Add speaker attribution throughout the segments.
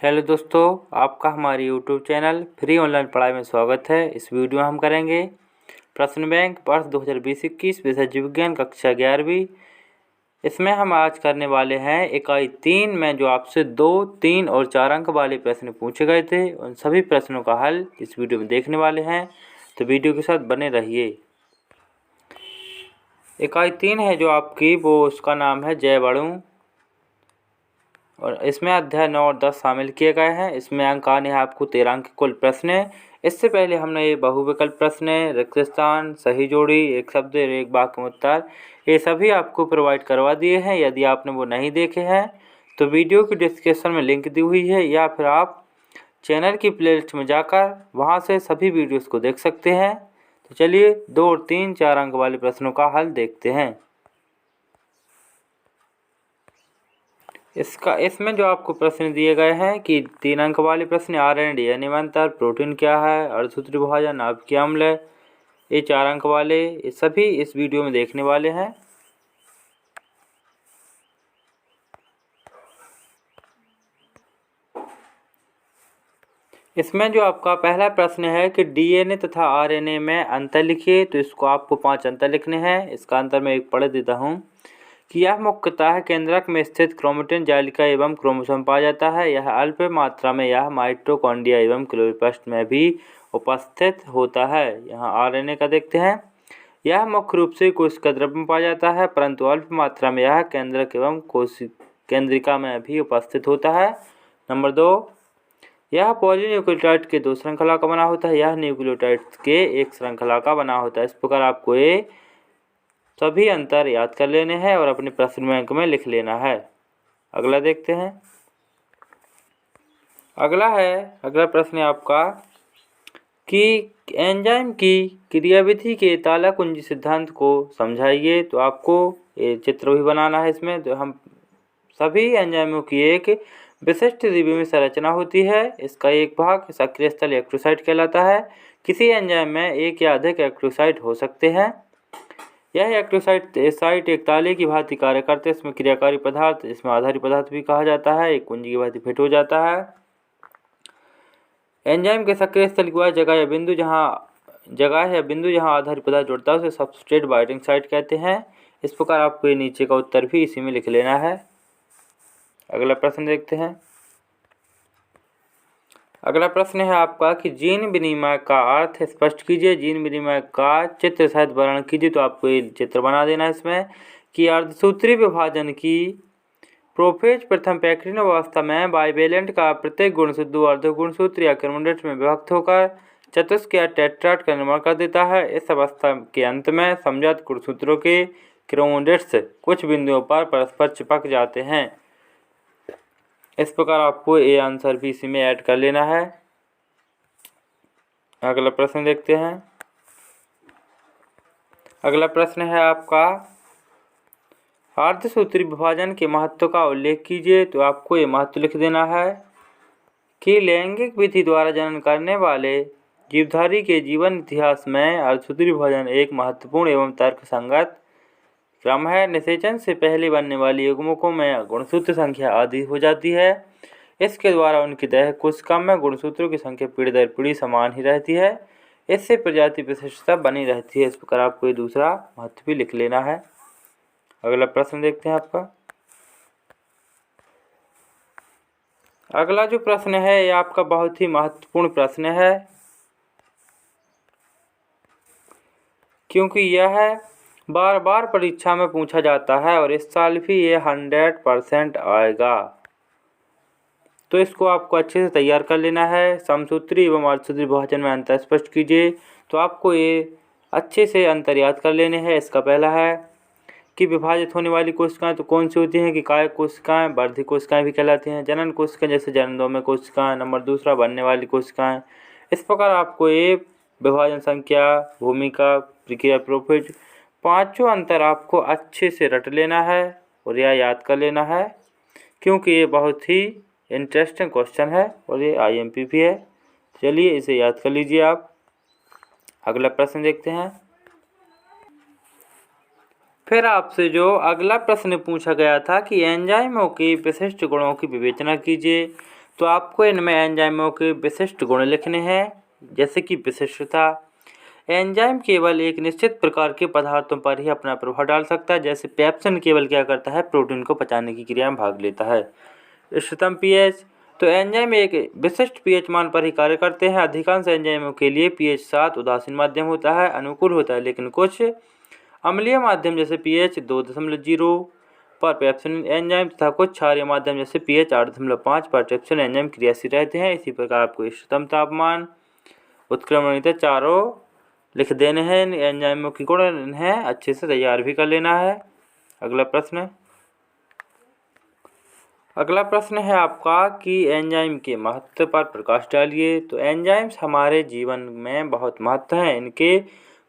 Speaker 1: Hello दोस्तों, आपका हमारे यूट्यूब चैनल फ्री ऑनलाइन पढ़ाई में स्वागत है। इस वीडियो में हम करेंगे प्रश्न बैंक वर्ष 2020-21 विषय जीव विज्ञान कक्षा 11वीं। इसमें हम आज करने वाले हैं इकाई 3 में जो आपसे 2, 3 और 4 अंक वाले प्रश्न पूछे गए थे, उन सभी प्रश्नों का हल इस वीडियो में देखने वाले हैं, तो वीडियो के साथ बने रहिए। इकाई 3 है जो आपकी, वो उसका नाम है जैव अणु, और इसमें अध्याय 9 और 10 शामिल किए गए हैं। इसमें अंक आने हैं आपको 13 अंक कुल प्रश्न है। इससे पहले हमने ये बहुविकल्प प्रश्न, रिक्त स्थान, सही जोड़ी, एक शब्द और एक वाक्य में उत्तर, ये सभी आपको प्रोवाइड करवा दिए हैं। यदि आपने वो नहीं देखे हैं तो वीडियो की डिस्क्रिप्शन में लिंक दी हुई है, या फिर आप चैनल की प्लेलिस्ट में जाकर वहाँ से सभी वीडियोज़ को देख सकते हैं। तो चलिए 2 और 3, 4 अंक वाले प्रश्नों का हल देखते हैं। इसमें जो आपको प्रश्न दिए गए हैं कि 3 अंक वाले प्रश्न, आर डी एन अंतर, प्रोटीन क्या है, अर्धसूत्री विभाजन, नाभिकीय अम्ल, ये 4 अंक वाले, ये सभी इस वीडियो में देखने वाले हैं। इसमें जो आपका पहला प्रश्न है कि डीएनए तथा आरएनए में अंतर लिखिए, तो इसको आपको 5 अंतर लिखने हैं। इसका अंतर मैं एक पढ़ देता हूँ कि यह मुख्यतः केंद्रक में स्थित क्रोमेटिन जालिका एवं क्रोमोसोम पाया जाता है। यह अल्प मात्रा में यह माइटोकॉन्ड्रिया एवं क्लोरोप्लास्ट में भी उपस्थित होता है। यहाँ आरएनए का देखते हैं, यह मुख्य रूप से कोशिका द्रव्य में पाया जाता है, परंतु अल्प मात्रा में यह केंद्रक एवं केंद्रिका में भी उपस्थित होता है। नंबर 2, यह पॉलीन्यूक्लियोटाइड के 2 श्रृंखला का बना होता है, यह न्यूक्लियोटाइड्स के 1 श्रृंखला का बना होता है। इस प्रकार आपको ये सभी अंतर याद कर लेने हैं और अपने प्रश्न बैंक में लिख लेना है। अगला देखते हैं। अगला प्रश्न है आपका कि एंजाइम की क्रियाविधि के ताला कुंजी सिद्धांत को समझाइए। तो आपको ये चित्र भी बनाना है। इसमें तो हम सभी एंजाइमों की एक विशिष्ट द्विविमीय संरचना होती है। इसका एक भाग सक्रिय स्थल एक्टिवोसाइट कहलाता है। किसी एंजाइम में एक या अधिक एक्टिवोसाइट हो सकते हैं। यह एक्टिवोसाइट एक ताले की भांति कार्य करते हैं। इसमें क्रियाकारी पदार्थ, इसमें आधारी पदार्थ भी कहा जाता है, एक कुंजी की भांति फिट हो जाता है। एंजाइम के सक्रिय स्थल की वह जगह या बिंदु जहाँ आधारी पदार्थ जुड़ता है उसे सबस्ट्रेट बाइंडिंग साइट कहते हैं। इस प्रकार आपको ये नीचे का उत्तर भी इसी में लिख लेना है। अगला प्रश्न देखते हैं। अगला प्रश्न है आपका कि जीन विनिमय का अर्थ स्पष्ट कीजिए। जीन विनिमय का चित्र सहित वर्णन कीजिए। तो आपको ये चित्र बना देना है इसमें कि अर्धसूत्री विभाजन की प्रोफेज प्रथम पैक्रिन अवस्था में बाइवेलेंट का प्रत्येक गुणसूत्र अर्धगुणसूत्र या क्रोमोडेट्स में विभक्त होकर चतुष्क या टेट्राड का निर्माण कर देता है। इस अवस्था के अंत में समजात गुणसूत्रों के क्रोमोडेट्स कुछ बिंदुओं पर परस्पर चिपक जाते हैं। इस प्रकार आपको ये आंसर भी इसी में ऐड कर लेना है। अगला प्रश्न देखते हैं। अगला प्रश्न है आपका अर्धसूत्री विभाजन के महत्व का उल्लेख कीजिए। तो आपको ये महत्व लिख देना है कि लैंगिक विधि द्वारा जनन करने वाले जीवधारी के जीवन इतिहास में अर्धसूत्री विभाजन एक महत्वपूर्ण एवं तर्कसंगत क्रम है। निषेचन से पहले बनने वाली युग्मकों में गुणसूत्र संख्या आधी हो जाती है। इसके द्वारा उनकी दैहिक कोशिका में गुणसूत्रों की संख्या पीढ़ी दर पीढ़ी समान ही रहती है। इससे प्रजाति विशिष्टता बनी रहती है। इस प्रकार आपको ये दूसरा महत्व भी लिख लेना है। अगला प्रश्न देखते हैं आपका। अगला जो प्रश्न है ये आपका बहुत ही महत्वपूर्ण प्रश्न है, क्योंकि यह बार बार परीक्षा में पूछा जाता है और इस साल भी ये 100% आएगा। तो इसको आपको अच्छे से तैयार कर लेना है। समसूत्री एवं अर्धसूत्री विभाजन में अंतर स्पष्ट कीजिए। तो आपको ये अच्छे से अंतर याद कर लेने हैं। इसका पहला है कि विभाजित होने वाली कोशिकाएं तो कौन सी होती हैं कि कायक कोशिकाएं, वर्धी कोशिकाएं भी कहलाती हैं, जनन कोशिकाएं जैसे जननधर्मी कोशिकाएं। नंबर दूसरा, बनने वाली कोशिकाएं। इस प्रकार आपको ये विभाजन संख्या, भूमिका, प्रक्रिया, प्रोफेज, 5 अंतर आपको अच्छे से रट लेना है और यह याद कर लेना है, क्योंकि ये बहुत ही इंटरेस्टिंग क्वेश्चन है और ये IMP भी है। चलिए इसे याद कर लीजिए आप। अगला प्रश्न देखते हैं। फिर आपसे जो अगला प्रश्न पूछा गया था कि एंजाइमों के विशिष्ट गुणों की विवेचना कीजिए। तो आपको इनमें एंजाइमों के विशिष्ट गुण लिखने हैं। जैसे कि विशिष्टता, एंजाइम केवल एक निश्चित प्रकार के पदार्थों पर ही अपना प्रभाव डाल सकता है। जैसे पेप्सिन केवल क्या करता है, प्रोटीन को पचाने की क्रिया में भाग लेता है। इष्टतम पीएच, तो एंजाइम एक विशिष्ट पीएच मान पर ही कार्य करते हैं। अधिकांश एंजाइमों के लिए पीएच 7 उदासीन माध्यम होता है, अनुकूल होता है, लेकिन कुछ अम्लीय माध्यम जैसे पीएच 2.0 पर पेप्सिन एंजाइम तथा कुछ क्षारीय माध्यम जैसे पीएच 8.5 पर ट्रिप्सिन एंजाइम क्रियाशील रहते हैं। इसी प्रकार आपको इष्टतम तापमान, उत्क्रमणीयता चारों लिख देने हैं। एंजाइमों की गुण इन्हें अच्छे से तैयार भी कर लेना है। अगला प्रश्न है आपका कि एंजाइम के महत्व पर प्रकाश डालिए। तो एंजाइम्स हमारे जीवन में बहुत महत्व हैं। इनके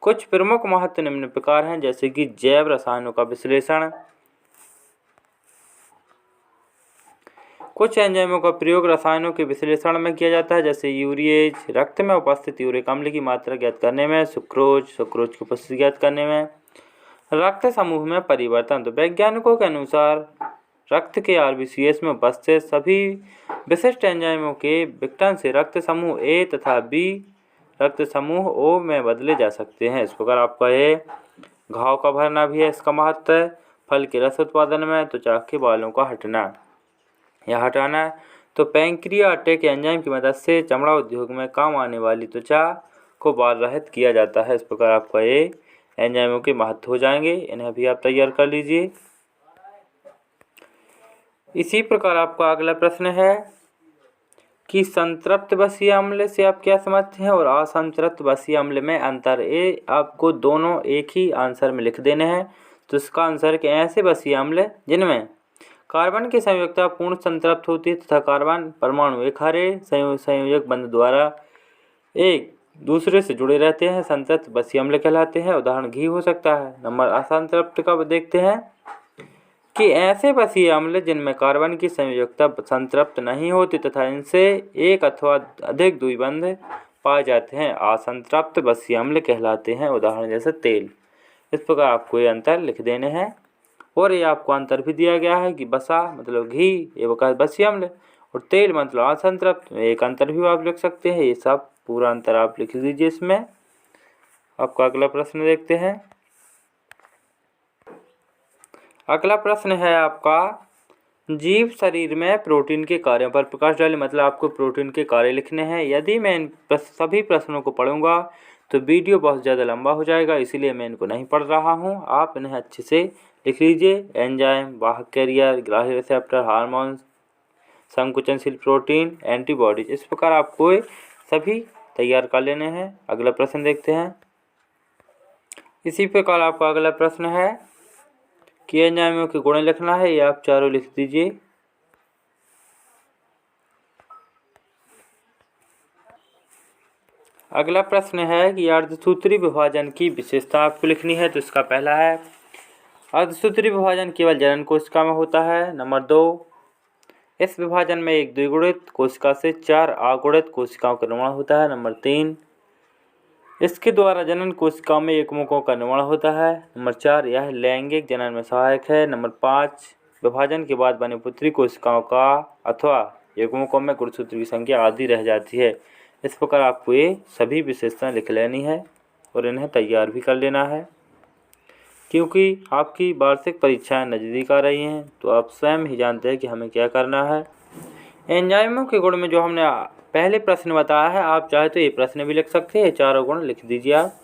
Speaker 1: कुछ प्रमुख महत्व निम्न प्रकार हैं। जैसे कि जैव रसायनों का विश्लेषण, कुछ एंजाइमों का प्रयोग रसायनों के विश्लेषण में किया जाता है। जैसे यूरिएज, रक्त में उपस्थित यूरिक अम्ल की मात्रा ज्ञात करने में, सुक्रोज की उपस्थिति ज्ञात करने में, रक्त समूह में परिवर्तन। तो वैज्ञानिकों के अनुसार रक्त के RBCs में उपस्थित सभी विशिष्ट एंजाइमों के विघटन से रक्त समूह A तथा B रक्त समूह O में बदले जा सकते हैं। इस प्रकार आपका ये घाव का भरना भी है इसका महत्व है। फल के रस उत्पादन में त्वचा के बालों का हटना या हटाना। तो पैंक्रियाटिक एंजाइम की मदद से चमड़ा उद्योग में काम आने वाली त्वचा को बाल रहित किया जाता है। इस प्रकार आपका ये एंजाइमों के महत्व हो जाएंगे, इन्हें भी आप तैयार कर लीजिए। इसी प्रकार आपका अगला प्रश्न है कि संतृप्त बसीय अम्ल से आप क्या समझते हैं और असंतृप्त बसीय अम्ल में अंतर। ये आपको दोनों एक ही आंसर में लिख देने हैं। तो इसका आंसर कि ऐसे बसीय अम्ल जिनमें कार्बन की संयुक्तता पूर्ण संतृप्त होती है तथा कार्बन परमाणु एक हरे संयोजक बंध द्वारा एक दूसरे से जुड़े रहते हैं, संतृप्त बसीय अम्ल कहलाते हैं। उदाहरण घी हो सकता है। नंबर असंतृप्त का देखते हैं कि ऐसे बसीय अम्ल जिनमें कार्बन की संयोजकता संतृप्त नहीं होती तथा इनसे एक अथवा अधिक द्विबंध पाए जाते हैं, असंतृप्त बसीय अम्ल कहलाते हैं। उदाहरण जैसे तेल। इस प्रकार आपको ये अंतर लिख देने हैं। और ये आपको अंतर भी दिया गया है कि बसा मतलब घी ये बसीय अम्ल और तेल मतलब असंतृप्त, एक अंतर भी आप लिख सकते हैं। ये सब पूरा अंतर आप लिख लीजिए इसमें। आपका अगला प्रश्न देखते हैं। अगला प्रश्न है आपका जीव शरीर में प्रोटीन के कार्यों पर प्रकाश डालें। मतलब आपको प्रोटीन के कार्य लिखने हैं। यदि मैं इन सभी प्रश्नों को पढ़ूंगा तो वीडियो बहुत ज़्यादा लंबा हो जाएगा, इसीलिए मैं इनको नहीं पढ़ रहा हूं। आप इन्हें अच्छे से लिख लीजिए। एंजाइम, वाहक कैरियर, ग्राही रिसेप्टर, हार्मोन्स, संकुचनशील प्रोटीन, एंटीबॉडीज। इस प्रकार आपको सभी तैयार कर लेने हैं। अगला प्रश्न देखते हैं। इसी प्रकार आपका अगला प्रश्न है कि एंजाइमों के गुण लिखना है। ये आप चारों लिख दीजिए। अगला प्रश्न है कि अर्धसूत्री विभाजन की विशेषता आपको लिखनी है। तो इसका पहला है अर्धसूत्री विभाजन केवल जनन कोशिका में होता है। नंबर 2, इस विभाजन में एक द्विगुणित कोशिका से 4 अगुणित कोशिकाओं का निर्माण होता है। नंबर 3, इसके द्वारा जनन कोशिकाओं में एकमुखों का निर्माण होता है। नंबर 4, यह लैंगिक जनन में सहायक है। नंबर 5, विभाजन के बाद बने पुत्री कोशिकाओं का अथवा एकमुखों में गुणसूत्र की संख्या आधी रह जाती है। इस प्रकार आपको ये सभी विशेषताएं लिख लेनी है और इन्हें तैयार भी कर लेना है, क्योंकि आपकी वार्षिक परीक्षाएं नज़दीक आ रही हैं। तो आप स्वयं ही जानते हैं कि हमें क्या करना है। एंजाइमों के गुण में जो हमने पहले प्रश्न बताया है, आप चाहे तो ये प्रश्न भी लिख सकते हैं। चारों गुण लिख दीजिए आप।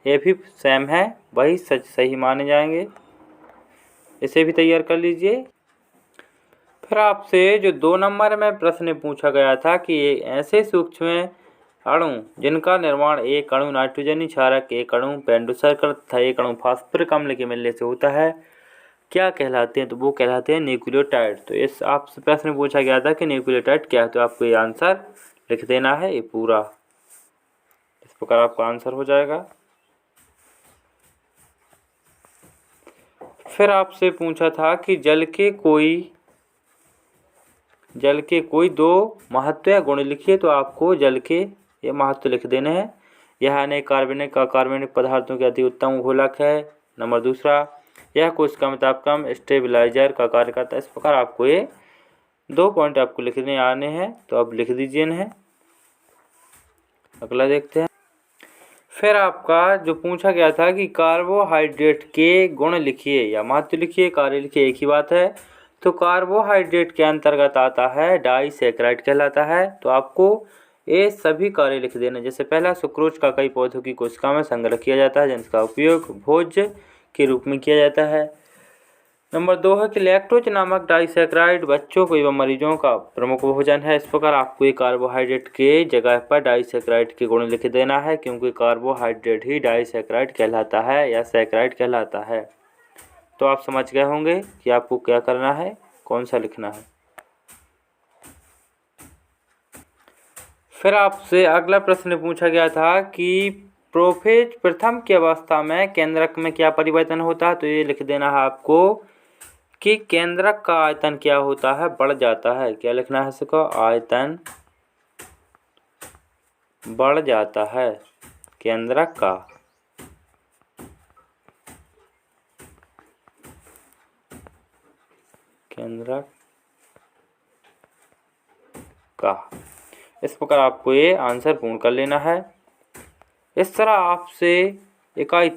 Speaker 1: ये भी सेम है, वही सही माने जाएंगे। इसे भी तैयार कर लीजिए। फिर आपसे जो 2 नंबर में प्रश्न पूछा गया था कि ये ऐसे सूक्ष्म अणु जिनका निर्माण एक अणु नाइट्रोजनी क्षारक, एक अणु पेंडुसर्कल तथा एक अणु फास्फोरिक अम्ल के मिलने से होता है, क्या कहलाते हैं। तो वो कहलाते हैं न्यूक्लियोटाइड। तो इस आपसे प्रश्न पूछा गया था कि न्यूक्लियोटाइड क्या है, तो आपको ये आंसर लिख देना है ये पूरा। इस प्रकार आपका आंसर हो जाएगा। फिर आपसे पूछा था कि जल के कोई 2 महत्व या गुण लिखिए। तो आपको जल के ये महत्व लिख देने हैं। यह अनेक कार्बनिक पदार्थों के अति उत्तम घोलक है। नंबर 2, यह कोशिका में तापक्रम स्टेबिलाईजर का कार्य करता है। इस प्रकार आपको ये 2 पॉइंट आपको लिखने आने हैं, तो आप लिख दीजिए इन्हें। अगला देखते हैं। फिर आपका जो पूछा गया था कि कार्बोहाइड्रेट के गुण लिखिए या महत्व लिखिए, कार्य लिखिए, एक ही बात है। तो कार्बोहाइड्रेट के अंतर्गत आता है डाइसैकेराइड कहलाता है। तो आपको ये सभी कार्य लिख देना। जैसे पहला, सुक्रोज का कई पौधों की कोशिका में संग्रह किया जाता है, जिनका उपयोग भोज्य के रूप में किया जाता है। नंबर 2 है कि लैक्टोज नामक डाइसैकेराइड बच्चों को एवं मरीजों का प्रमुख भोजन है। इस प्रकार आपको एक कार्बोहाइड्रेट के जगह पर डाइसैकेराइड के गुण लिख देना है, क्योंकि कार्बोहाइड्रेट ही डाइसैकेराइड कहलाता है या सैकेराइड कहलाता है। तो आप समझ गए होंगे कि आपको क्या करना है, कौन सा लिखना है। फिर आपसे अगला प्रश्न पूछा गया था कि प्रोफेज प्रथम की अवस्था में केंद्रक में क्या परिवर्तन होता है। तो ये लिख देना है आपको कि केंद्रक का आयतन क्या होता है, बढ़ जाता है। क्या लिखना है इसको, आयतन बढ़ जाता है केंद्रक का। केंद्रक का। इस प्रकार आपको ये आंसर पूर्ण कर लेना है। इस तरह आपसे इकाई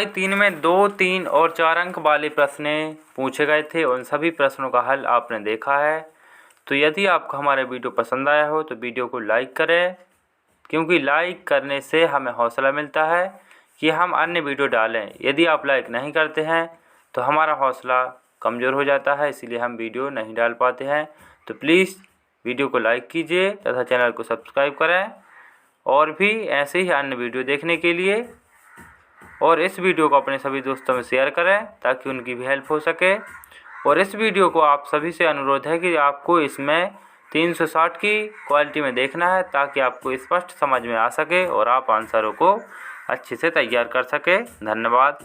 Speaker 1: 3 में 2, 3 और 4 अंक वाले प्रश्न पूछे गए थे। उन सभी प्रश्नों का हल आपने देखा है। तो यदि आपको हमारा वीडियो पसंद आया हो तो वीडियो को लाइक करें, क्योंकि लाइक करने से हमें हौसला मिलता है कि हम अन्य वीडियो डालें। यदि आप लाइक नहीं करते हैं तो हमारा हौसला कमज़ोर हो जाता है, इसीलिए हम वीडियो नहीं डाल पाते हैं। तो प्लीज़ वीडियो को लाइक कीजिए तथा चैनल को सब्सक्राइब करें, और भी ऐसे ही अन्य वीडियो देखने के लिए। और इस वीडियो को अपने सभी दोस्तों में शेयर करें ताकि उनकी भी हेल्प हो सके। और इस वीडियो को आप सभी से अनुरोध है कि आपको इसमें 360 की क्वालिटी में देखना है, ताकि आपको स्पष्ट समझ में आ सके और आप आंसरों को अच्छे से तैयार कर सके। धन्यवाद।